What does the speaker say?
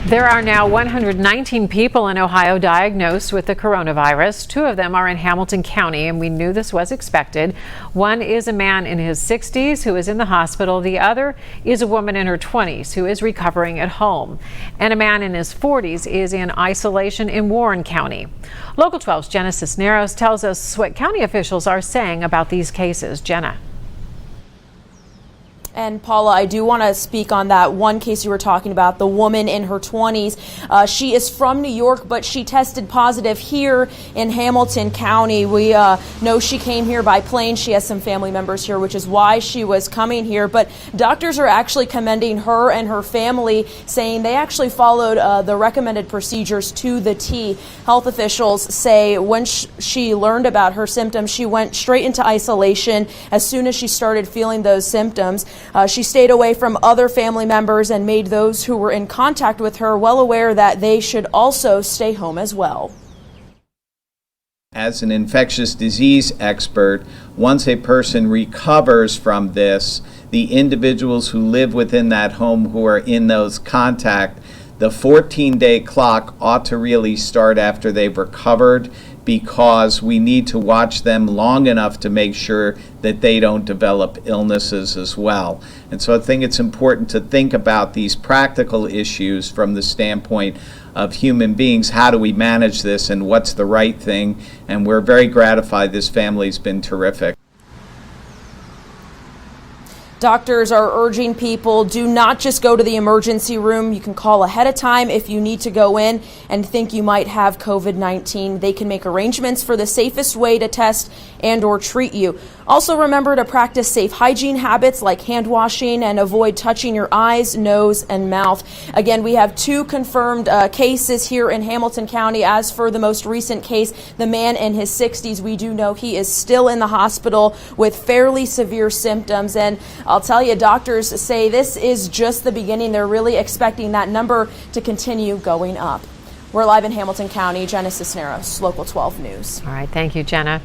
There are now 119 people in Ohio diagnosed with the coronavirus. 2 of them are in Hamilton County, and we knew this was expected. One is a man in his 60s who is in the hospital. The other is a woman in her 20s who is recovering at home. And a man in his 40s is in isolation in Warren County. Local 12's Jenna Cisneros tells us what county officials are saying about these cases. Jenna. And Paula, I do want to speak on that one case you were talking about, the woman in her 20s. She is from New York, but she tested positive here in Hamilton County. We know she came here by plane. She has some family members here, which is why she was coming here. But doctors are actually commending her and her family, saying they actually followed the recommended procedures to the T. Health officials say when she learned about her symptoms, she went straight into isolation as soon as she started feeling those symptoms. She stayed away from other family members and made those who were in contact with her well aware that they should also stay home as well. As an infectious disease expert, once a person recovers from this, the individuals who live within that home who are in those contact, the 14-day clock ought to really start after they've recovered, because we need to watch them long enough to make sure that they don't develop illnesses as well. And so I think it's important to think about these practical issues from the standpoint of human beings. How do we manage this and what's the right thing? And we're very gratified this family's been terrific. Doctors are urging people, do not just go to the emergency room. You can call ahead of time if you need to go in and think you might have COVID-19. They can make arrangements for the safest way to test and or treat you. Also remember to practice safe hygiene habits like hand washing and avoid touching your eyes, nose, and mouth. Again, we have 2 confirmed cases here in Hamilton County. As for the most recent case, the man in his 60s, we do know he is still in the hospital with fairly severe symptoms. And I'll tell you, doctors say this is just the beginning. They're really expecting that number to continue going up. We're live in Hamilton County. Jenna Cisneros, Local 12 News. All right. Thank you, Jenna.